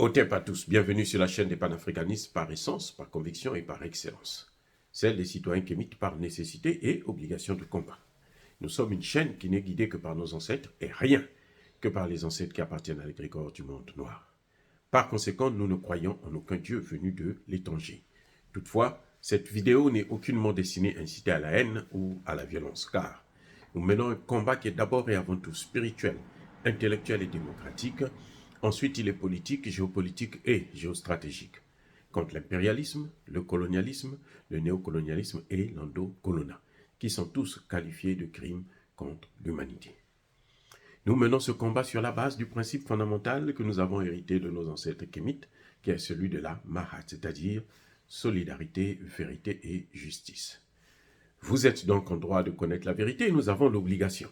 Otep à tous, bienvenue sur la chaîne des panafricanistes par essence, par conviction et par excellence. Celle des citoyens kémites par nécessité et obligation de combat. Nous sommes une chaîne qui n'est guidée que par nos ancêtres et rien que par les ancêtres qui appartiennent à l'égrégore du monde noir. Par conséquent, nous ne croyons en aucun Dieu venu de l'étranger. Toutefois, cette vidéo n'est aucunement destinée à inciter à la haine ou à la violence, car nous menons un combat qui est d'abord et avant tout spirituel, intellectuel et démocratique. Ensuite, il est politique, géopolitique et géostratégique, contre l'impérialisme, le colonialisme, le néocolonialisme et l'endocolonat, qui sont tous qualifiés de crimes contre l'humanité. Nous menons ce combat sur la base du principe fondamental que nous avons hérité de nos ancêtres kémites, qui est celui de la Mahat, c'est-à-dire solidarité, vérité et justice. Vous êtes donc en droit de connaître la vérité et nous avons l'obligation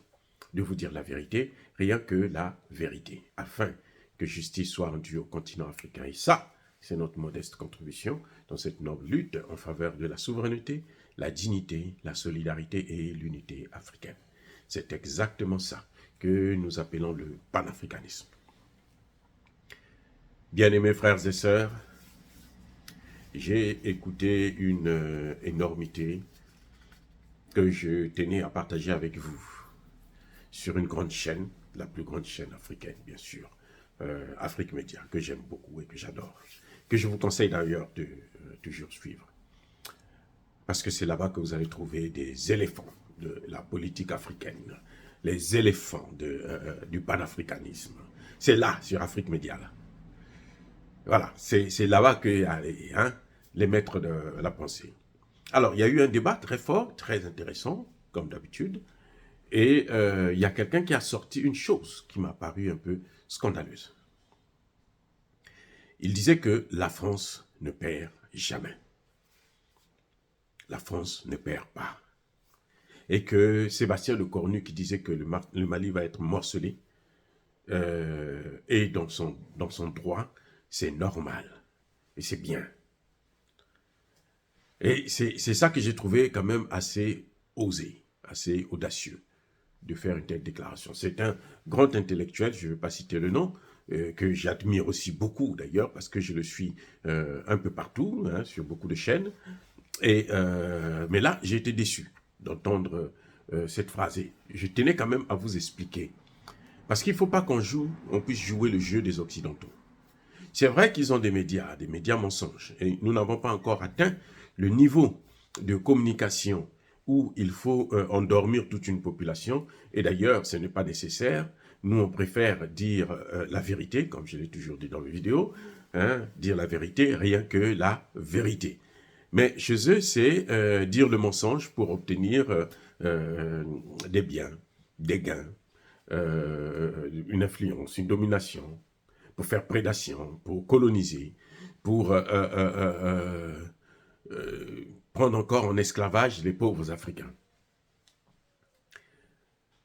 de vous dire la vérité, rien que la vérité, afin que justice soit rendue au continent africain. Et ça, c'est notre modeste contribution dans cette noble lutte en faveur de la souveraineté, la dignité, la solidarité et l'unité africaine. C'est exactement ça que nous appelons le panafricanisme. Bien-aimés frères et sœurs, j'ai écouté une énormité que je tenais à partager avec vous sur une grande chaîne, la plus grande chaîne africaine, bien sûr, Afrique Média, que j'aime beaucoup et que j'adore, que je vous conseille d'ailleurs de toujours suivre. Parce que c'est là-bas que vous allez trouver des éléphants de la politique africaine, les éléphants du panafricanisme. C'est là, sur Afrique Média, là. Voilà, c'est là-bas qu'il y a les maîtres de la pensée. Alors, il y a eu un débat très fort, très intéressant, comme d'habitude, et il y a quelqu'un qui a sorti une chose qui m'a paru un peu scandaleuse. Il disait que la France ne perd jamais. La France ne perd pas. Et que Sébastien Lecornu qui disait que le Mali va être morcelé, et dans son droit, c'est normal. Et c'est bien. Et c'est ça que j'ai trouvé quand même assez osé, assez audacieux de faire une telle déclaration. C'est un grand intellectuel, je ne vais pas citer le nom, que j'admire aussi beaucoup d'ailleurs, parce que je le suis un peu partout, sur beaucoup de chaînes. Mais là, j'ai été déçu d'entendre cette phrase. Et je tenais quand même à vous expliquer. Parce qu'il ne faut pas on puisse jouer le jeu des Occidentaux. C'est vrai qu'ils ont des médias mensonges. Et nous n'avons pas encore atteint le niveau de communication où il faut endormir toute une population. Et d'ailleurs, ce n'est pas nécessaire. Nous, on préfère dire la vérité, comme je l'ai toujours dit dans mes vidéos, dire la vérité, rien que la vérité. Mais chez eux, c'est dire le mensonge pour obtenir des biens, des gains, une influence, une domination, pour faire prédation, pour coloniser, pour prendre encore en esclavage les pauvres Africains.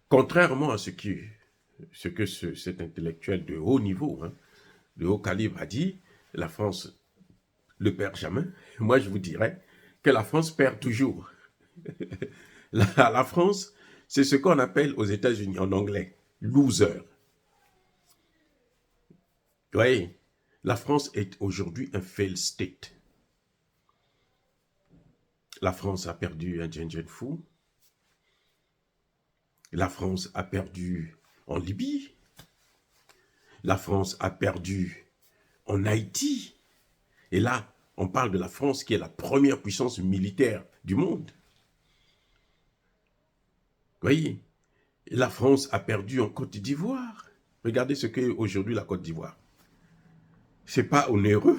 Contrairement à ce que cet intellectuel de haut niveau, de haut calibre a dit, la France ne perd jamais. Moi, je vous dirais que la France perd toujours. La France, c'est ce qu'on appelle aux États-Unis en anglais, loser. Vous voyez, la France est aujourd'hui un failed state. La France a perdu un Dien Bien Phu. La France a perdu en Libye. La France a perdu en Haïti. Et là, on parle de la France qui est la première puissance militaire du monde. Vous voyez, la France a perdu en Côte d'Ivoire. Regardez ce qu'est aujourd'hui la Côte d'Ivoire. C'est pas onéreux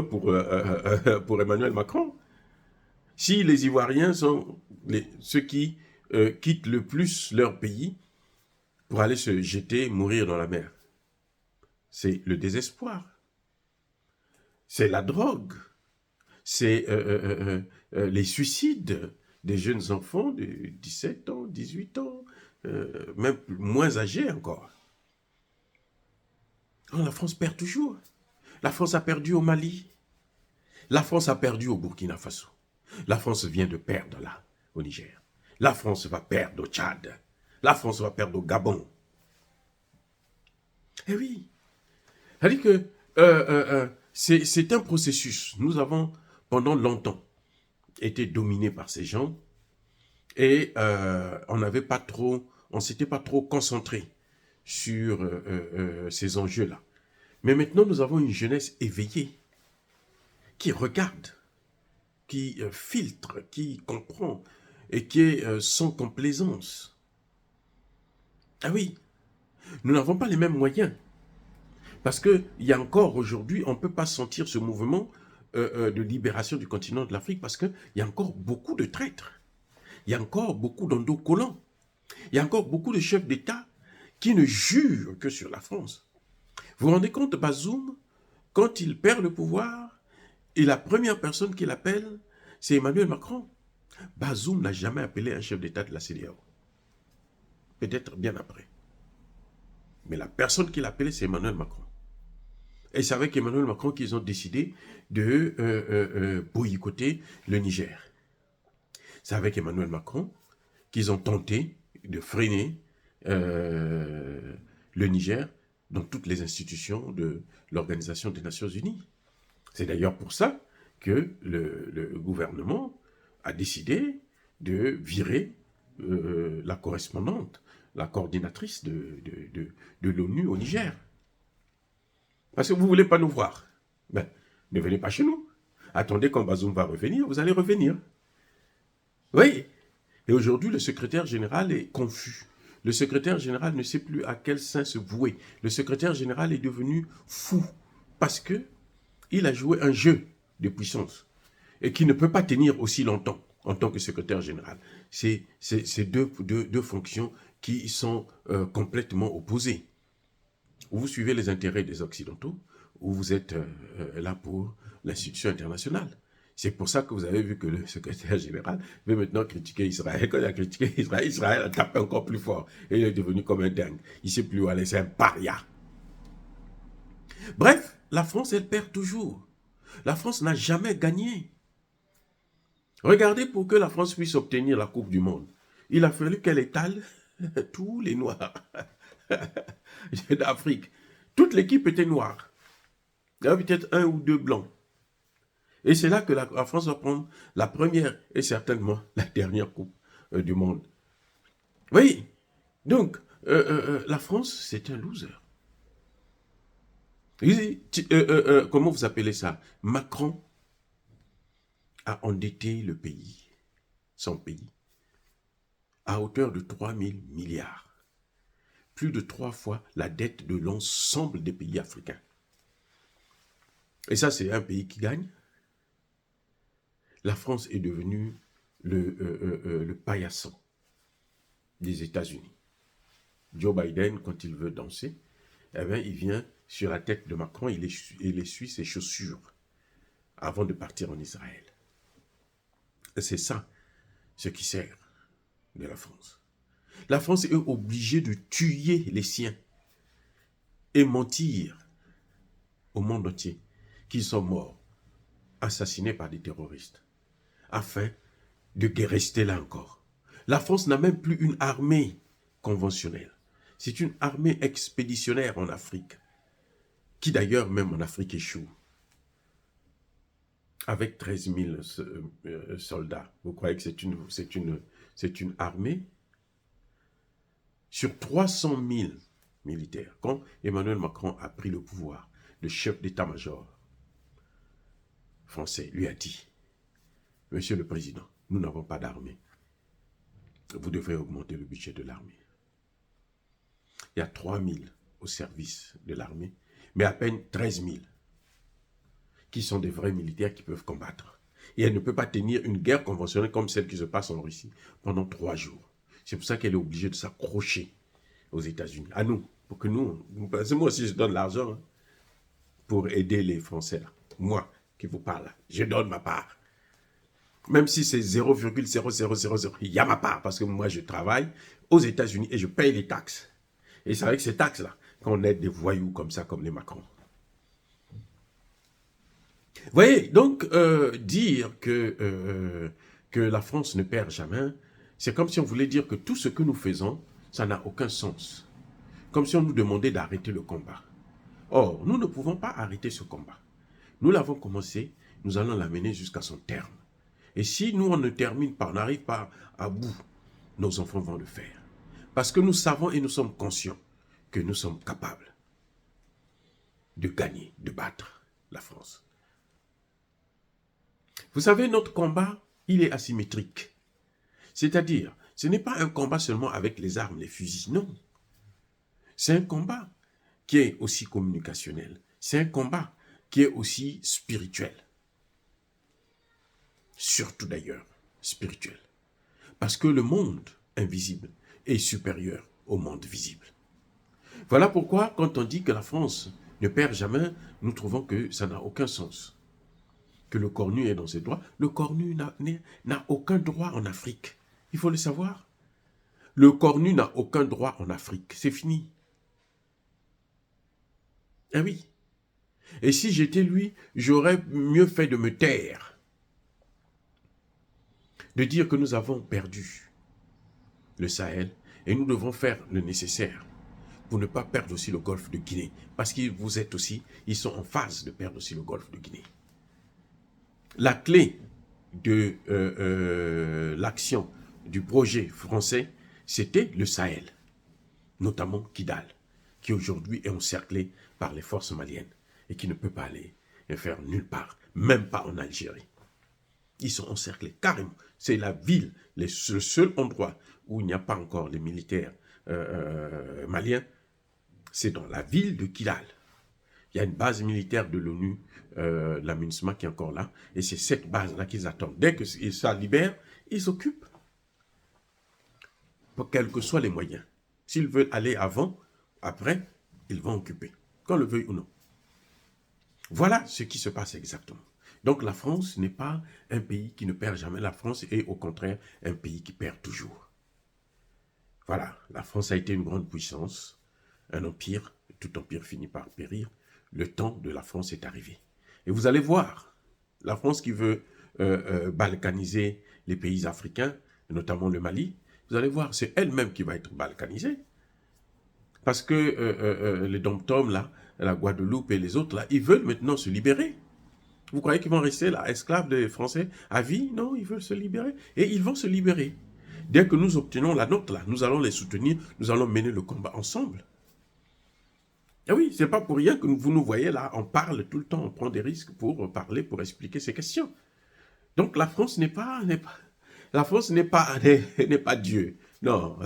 pour Emmanuel Macron. Si les Ivoiriens sont ceux qui quittent le plus leur pays pour aller se jeter, mourir dans la mer, c'est le désespoir. C'est la drogue. C'est les suicides des jeunes enfants de 17 ans, 18 ans, même moins âgés encore. Alors, la France perd toujours. La France a perdu au Mali. La France a perdu au Burkina Faso. La France vient de perdre là, au Niger. La France va perdre au Tchad. La France va perdre au Gabon. Eh oui, C'est-à-dire que c'est un processus. Nous avons, pendant longtemps, été dominés par ces gens et on s'était pas trop concentré sur ces enjeux-là. Mais maintenant, nous avons une jeunesse éveillée qui regarde, qui filtre, qui comprend et qui est sans complaisance. Ah oui, nous n'avons pas les mêmes moyens. Parce qu'il y a encore aujourd'hui, on ne peut pas sentir ce mouvement de libération du continent de l'Afrique parce qu'il y a encore beaucoup de traîtres. Il y a encore beaucoup d'endos-collants. Il y a encore beaucoup de chefs d'État qui ne jurent que sur la France. Vous vous rendez compte, Bazoum, quand il perd le pouvoir, et la première personne qu'il appelle, c'est Emmanuel Macron. Bazoum n'a jamais appelé un chef d'État de la CEDEAO. Peut-être bien après. Mais la personne qu'il appelait, c'est Emmanuel Macron. Et c'est avec Emmanuel Macron qu'ils ont décidé de boycotter le Niger. C'est avec Emmanuel Macron qu'ils ont tenté de freiner le Niger dans toutes les institutions de l'Organisation des Nations Unies. C'est d'ailleurs pour ça que le gouvernement a décidé de virer la correspondante, la coordinatrice de l'ONU au Niger. Parce que vous ne voulez pas nous voir. Ben, ne venez pas chez nous. Attendez quand Bazoum va revenir, vous allez revenir. Oui. Et aujourd'hui, le secrétaire général est confus. Le secrétaire général ne sait plus à quel saint se vouer. Le secrétaire général est devenu fou parce que il a joué un jeu de puissance et qui ne peut pas tenir aussi longtemps en tant que secrétaire général. C'est deux fonctions qui sont complètement opposées. Ou vous suivez les intérêts des Occidentaux, ou vous êtes là pour l'institution internationale. C'est pour ça que vous avez vu que le secrétaire général veut maintenant critiquer Israël. Quand il a critiqué Israël, Israël a tapé encore plus fort. Et il est devenu comme un dingue. Il ne sait plus où aller, c'est un paria. Bref, la France, elle perd toujours. La France n'a jamais gagné. Regardez, pour que la France puisse obtenir la Coupe du Monde, il a fallu qu'elle étale tous les Noirs d'Afrique. Toute l'équipe était noire. Il y avait peut-être un ou deux blancs. Et c'est là que la France va prendre la première et certainement la dernière Coupe du Monde. Oui, donc la France, c'est un loser. Comment vous appelez ça? Macron a endetté le pays, son pays, à hauteur de 3 000 milliards. Plus de 3 fois la dette de l'ensemble des pays africains. Et ça, c'est un pays qui gagne. La France est devenue le paillasson des États-Unis. Joe Biden, quand il veut danser, eh bien, il vient sur la tête de Macron, il essuie ses chaussures avant de partir en Israël. Et c'est ça, ce qui sert de la France. La France est obligée de tuer les siens et mentir au monde entier qu'ils sont morts, assassinés par des terroristes, afin de rester là encore. La France n'a même plus une armée conventionnelle. C'est une armée expéditionnaire en Afrique, qui d'ailleurs même en Afrique échoue. Avec 13 000 soldats, vous croyez que c'est une armée? Sur 300 000 militaires, quand Emmanuel Macron a pris le pouvoir, le chef d'état-major français lui a dit: Monsieur le Président, nous n'avons pas d'armée. Vous devrez augmenter le budget de l'armée. Il y a 3 000 au service de l'armée, mais à peine 13 000 qui sont des vrais militaires qui peuvent combattre. Et elle ne peut pas tenir une guerre conventionnelle comme celle qui se passe en Russie pendant 3 jours. C'est pour ça qu'elle est obligée de s'accrocher aux États-Unis, à nous, pour que nous, parce que moi aussi je donne l'argent pour aider les Français là. Moi qui vous parle là, je donne ma part. Même si c'est 0,0000, il y a ma part, parce que moi je travaille aux États-Unis et je paye les taxes. Et c'est avec ces taxes-là qu'on aide des voyous comme ça, comme les Macron. Vous voyez, donc dire que la France ne perd jamais, c'est comme si on voulait dire que tout ce que nous faisons, ça n'a aucun sens. Comme si on nous demandait d'arrêter le combat. Or, nous ne pouvons pas arrêter ce combat. Nous l'avons commencé, nous allons l'amener jusqu'à son terme. Et si nous, on ne termine pas, on n'arrive pas à bout, nos enfants vont le faire. Parce que nous savons et nous sommes conscients que nous sommes capables de gagner, de battre la France. Vous savez, notre combat, il est asymétrique. C'est-à-dire, ce n'est pas un combat seulement avec les armes, les fusils, non. C'est un combat qui est aussi communicationnel. C'est un combat qui est aussi spirituel. Surtout d'ailleurs, spirituel. Parce que le monde invisible est supérieur au monde visible. Voilà pourquoi, quand on dit que la France ne perd jamais, nous trouvons que ça n'a aucun sens. Que le cornu est dans ses droits. Le cornu n'a aucun droit en Afrique. Il faut le savoir. Le cornu n'a aucun droit en Afrique. C'est fini. Ah oui. Et si j'étais lui, j'aurais mieux fait de me taire. De dire que nous avons perdu le Sahel et nous devons faire le nécessaire pour ne pas perdre aussi le golfe de Guinée. Parce que vous êtes aussi, ils sont en phase de perdre aussi le golfe de Guinée. La clé de l'action du projet français, c'était le Sahel, notamment Kidal, qui aujourd'hui est encerclé par les forces maliennes et qui ne peut pas aller faire nulle part, même pas en Algérie. Ils sont encerclés carrément. C'est la ville, le seul endroit où il n'y a pas encore les militaires maliens, c'est dans la ville de Kidal. Il y a une base militaire de l'ONU, la MINUSMA, qui est encore là. Et c'est cette base-là qu'ils attendent. Dès que ça libère, ils s'occupent. Quels que soient les moyens. S'ils veulent aller avant, après, ils vont occuper. Qu'on le veuille ou non. Voilà ce qui se passe exactement. Donc la France n'est pas un pays qui ne perd jamais. La France est au contraire un pays qui perd toujours. Voilà, la France a été une grande puissance, un empire. Tout empire finit par périr. Le temps de la France est arrivé. Et vous allez voir, la France qui veut balkaniser les pays africains, notamment le Mali, vous allez voir, c'est elle-même qui va être balkanisée. Parce que les Dom-Tom, là, la Guadeloupe et les autres, là, ils veulent maintenant se libérer. Vous croyez qu'ils vont rester là, esclaves des Français à vie? Non, ils veulent se libérer. Et ils vont se libérer. Dès que nous obtenons la nôtre, là, nous allons les soutenir, nous allons mener le combat ensemble. Et oui, c'est pas pour rien que vous nous voyez là, on parle tout le temps, on prend des risques pour parler, pour expliquer ces questions. Donc la France n'est pas Dieu. Non,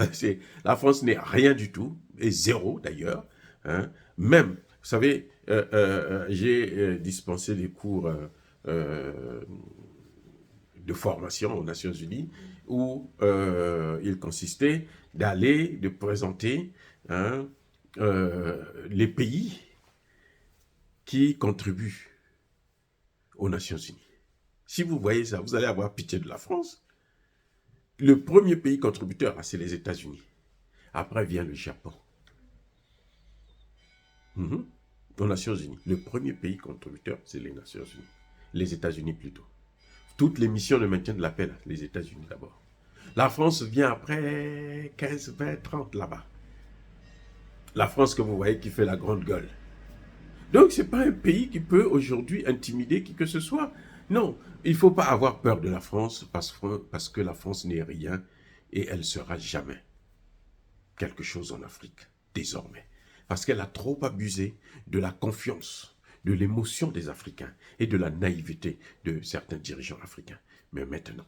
la France n'est rien du tout, et zéro d'ailleurs. Hein. Même, vous savez, j'ai dispensé des cours de formation aux Nations Unies où il consistait de présenter les pays qui contribuent aux Nations Unies. Si vous voyez ça, vous allez avoir pitié de la France. Le premier pays contributeur, c'est les États-Unis. Après vient le Japon. Aux Nations Unies. Le premier pays contributeur, c'est les Nations Unies. Les États-Unis plutôt. Toutes les missions de maintien de la paix, les États-Unis d'abord. La France vient après 15, 20, 30 là-bas. La France que vous voyez qui fait la grande gueule. Donc, ce n'est pas un pays qui peut aujourd'hui intimider qui que ce soit. Non, il ne faut pas avoir peur de la France parce que la France n'est rien et elle ne sera jamais quelque chose en Afrique, désormais. Parce qu'elle a trop abusé de la confiance, de l'émotion des Africains et de la naïveté de certains dirigeants africains. Mais maintenant,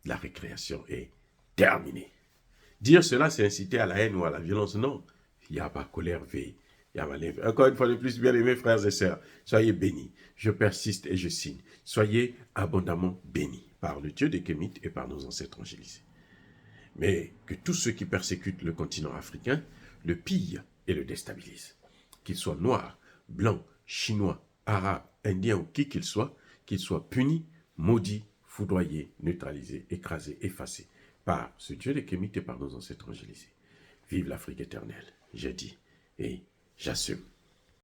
la récréation est terminée. Dire cela, c'est inciter à la haine ou à la violence. Non, il n'y a pas colère veille. Encore une fois de plus, bien aimés frères et sœurs, soyez bénis. Je persiste et je signe. Soyez abondamment bénis par le Dieu des Kémites et par nos ancêtres angélisés. Mais que tous ceux qui persécutent le continent africain le pillent et le déstabilisent. Qu'ils soient noirs, blancs, chinois, arabes, indiens ou qui qu'ils soient punis, maudits, foudroyés, neutralisés, écrasés, effacés par ce Dieu des Kémites et par nos ancêtres angélisés. Vive l'Afrique éternelle, j'ai dit, et j'assume.